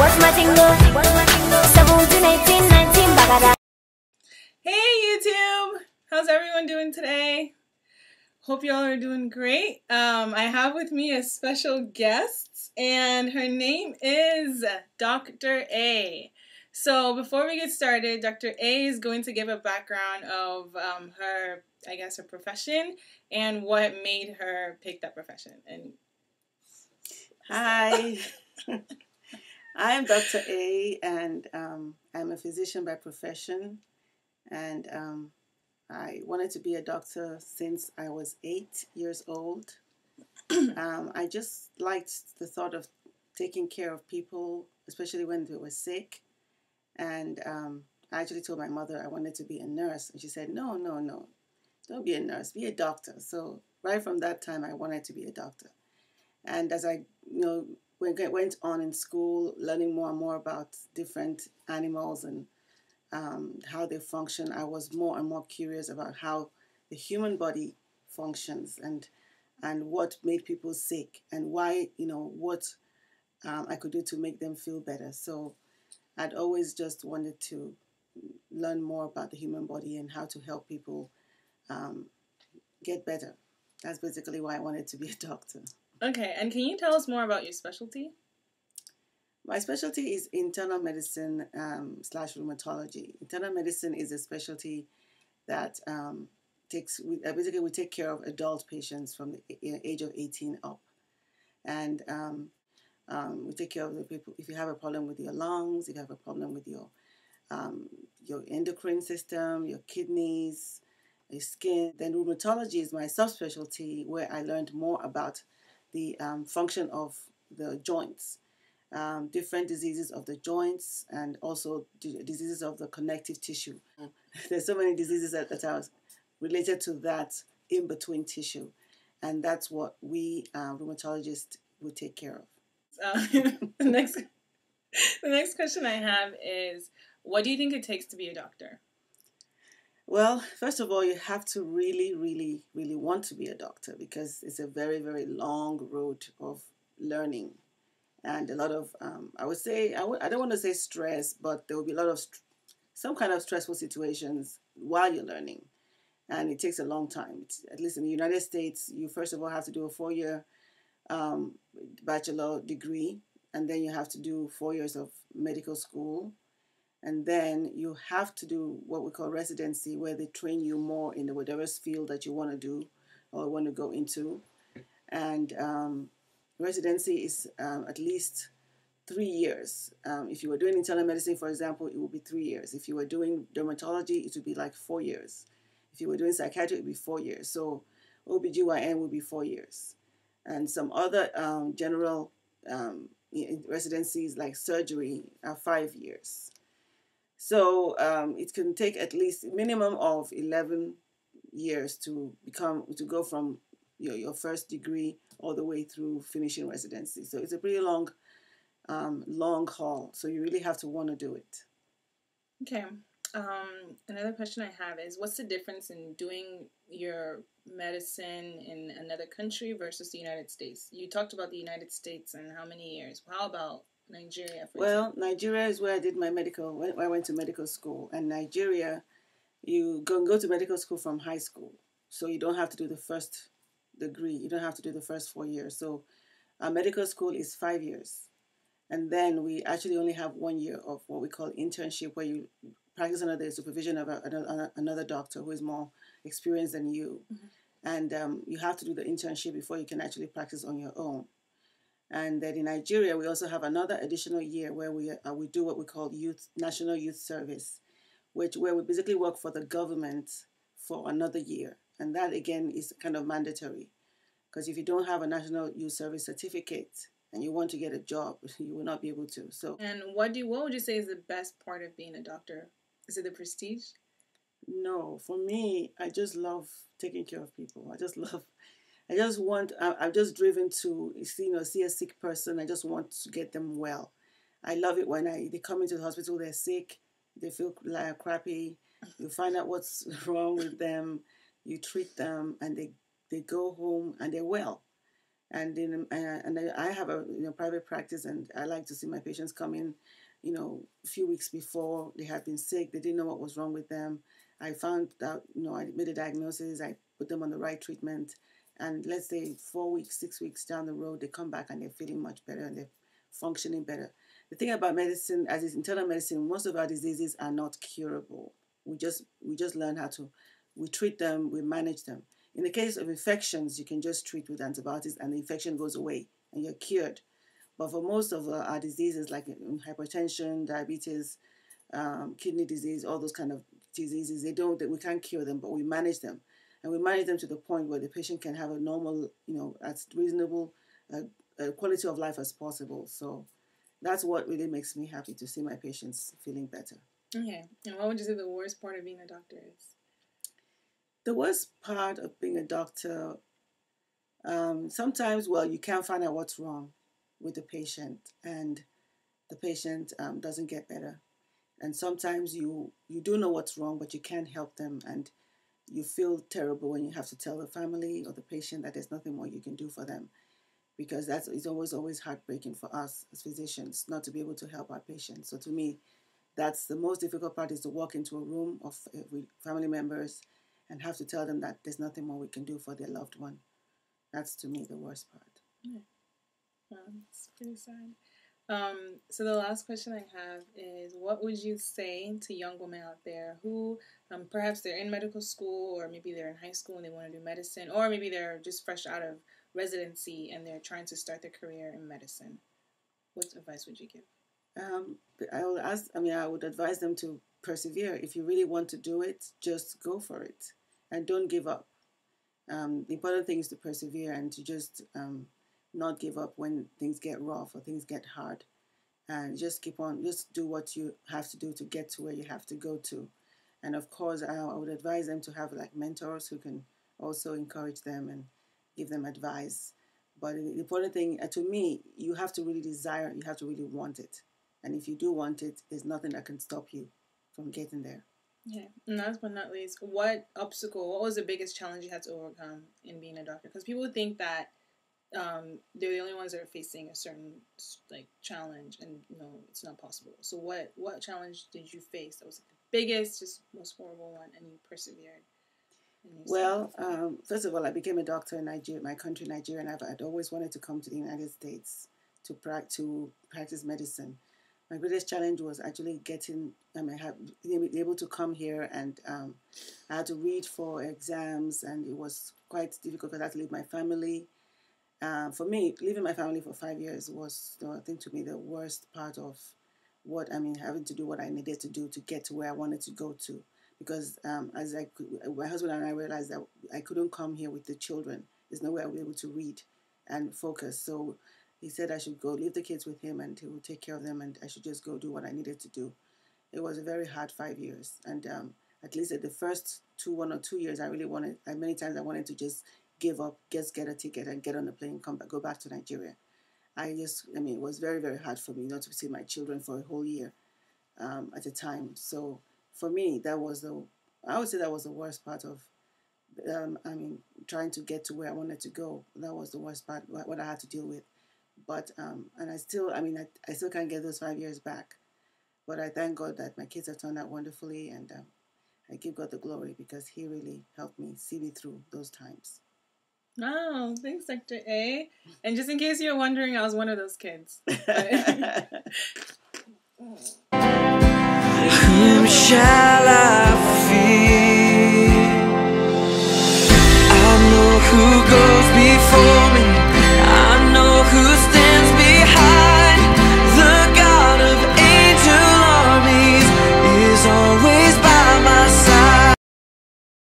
Hey YouTube! How's everyone doing today? Hope y'all are doing great. I have with me a special guest, and her name is Dr. A. So before we get started, Dr. A is going to give a background of her profession and what made her pick that profession. And hi, I'm Dr. A, and I'm a physician by profession, and I wanted to be a doctor since I was 8 years old. I just liked the thought of taking care of people, especially when they were sick. And I actually told my mother I wanted to be a nurse. And she said, no, don't be a nurse, be a doctor. So right from that time, I wanted to be a doctor. And as I went on in school, learning more and more about different animals and how they function, I was more and more curious about how the human body functions and what made people sick and why, what I could do to make them feel better. So I'd always just wanted to learn more about the human body and how to help people get better. That's basically why I wanted to be a doctor. Okay, and can you tell us more about your specialty? My specialty is internal medicine / rheumatology. Internal medicine is a specialty that we take care of adult patients from the age of 18 up, and we take care of the people. If you have a problem with your lungs, if you have a problem with your endocrine system, your kidneys, your skin, then rheumatology is my subspecialty where I learned more about the function of the joints. Different diseases of the joints and also diseases of the connective tissue. There's so many diseases that are related to that in between tissue, and that's what we rheumatologists will take care of. The next question I have is, what do you think it takes to be a doctor? Well, first of all, you have to really, really, really want to be a doctor because it's a very, very long road of learning. And a lot of, I would say, I don't want to say stress, but there will be a lot of some kind of stressful situations while you're learning. And it takes a long time. At least in the United States, you first of all have to do a 4-year bachelor degree, and then you have to do 4 years of medical school. And then you have to do what we call residency, where they train you more in the whatever field that you want to do or want to go into. And residency is at least 3 years. If you were doing internal medicine, for example, it would be 3 years. If you were doing dermatology, it would be like 4 years. If you were doing psychiatry, it would be 4 years. So OBGYN would be 4 years. And some other general residencies like surgery are 5 years. So it can take at least a minimum of 11 years to go from your first degree all the way through finishing residency. So it's a pretty long haul. So you really have to want to do it. Okay. Another question I have is, what's the difference in doing your medicine in another country versus the United States? You talked about the United States and how many years. How about Nigeria? Well, Nigeria is where I did my where I went to medical school. And Nigeria, you go to medical school from high school. So you don't have to do the first degree. You don't have to do the first 4 years. So our medical school is 5 years. And then we actually only have 1 year of what we call internship, where you practice under the supervision of another doctor who is more experienced than you. Mm-hmm. And you have to do the internship before you can actually practice on your own. And then in Nigeria, we also have another additional year where we do what we call National Youth Service, where we basically work for the government for another year. And that, again, is kind of mandatory. Because if you don't have a National Youth Service certificate and you want to get a job, you will not be able to. So. And what would you say is the best part of being a doctor? Is it the prestige? No, for me, I just love taking care of people. I'm just driven to see a sick person. I just want to get them well. I love it when they come into the hospital, they're sick, they feel like crappy. You find out what's wrong with them, you treat them, and they go home and they're well. And I have a private practice, and I like to see my patients come in, a few weeks before they have been sick. They didn't know what was wrong with them. I found out, I made a diagnosis. I put them on the right treatment, and let's say 4 weeks, 6 weeks down the road, they come back and they're feeling much better and they're functioning better. The thing about medicine, as is internal medicine, most of our diseases are not curable. We just learn how to, we treat them, we manage them. In the case of infections, you can just treat with antibiotics and the infection goes away and you're cured. But for most of our diseases, like hypertension, diabetes, kidney disease, all those kind of diseases, we can't cure them, but we manage them. And we manage them to the point where the patient can have a normal, as reasonable quality of life as possible. So that's what really makes me happy, to see my patients feeling better. Okay. And what would you say the worst part of being a doctor is? The worst part of being a doctor, sometimes, you can't find out what's wrong with the patient, and the patient doesn't get better. And sometimes you do know what's wrong, but you can't help them, and you feel terrible when you have to tell the family or the patient that there's nothing more you can do for them, because it's always heartbreaking for us as physicians not to be able to help our patients. So to me, that's the most difficult part, is to walk into a room of family members and have to tell them that there's nothing more we can do for their loved one. That's, to me, the worst part. Yeah. It's pretty sad. So the last question I have is, what would you say to young women out there who perhaps they're in medical school, or maybe they're in high school and they want to do medicine, or maybe they're just fresh out of residency and they're trying to start their career in medicine? What advice would you give? I would advise them to persevere. If you really want to do it, just go for it and don't give up. The important thing is to persevere and to just not give up when things get rough or things get hard, and just keep on, just do what you have to do to get to where you have to go to. And of course, I would advise them to have like mentors who can also encourage them and give them advice. But the important thing, to me, you have to really desire, you have to really want it. And if you do want it, there's nothing that can stop you from getting there. Yeah, and last but not least, what was the biggest challenge you had to overcome in being a doctor? Because people think that they're the only ones that are facing a certain challenge, and it's not possible. So what challenge did you face that was the biggest, just most horrible one, and you persevered? Well, first of all, I became a doctor in Nigeria, my country, Nigeria, and I'd always wanted to come to the United States to practice medicine. My greatest challenge was actually being able to come here, and I had to read for exams, and it was quite difficult because I had to leave my family. For me, leaving my family for 5 years was, I think, to me, the worst part of having to do what I needed to do to get to where I wanted to go to. Because my husband and I realized that I couldn't come here with the children. There's no way I would be able to read and focus. So he said I should go leave the kids with him, and he would take care of them, and I should just go do what I needed to do. It was a very hard 5 years, and at least at the first 1 or 2 years, many times I wanted to just give up, just get a ticket and get on the plane and go back to Nigeria. It was very, very hard for me not to see my children for a whole year at a time. So for me, I would say that was the worst part of, trying to get to where I wanted to go. That was the worst part, what I had to deal with. But, and I still can't get those 5 years back. But I thank God that my kids have turned out wonderfully, and I give God the glory, because He really helped me see me through those times. Oh, thanks, Dr. A. And just in case you're wondering, I was one of those kids. But...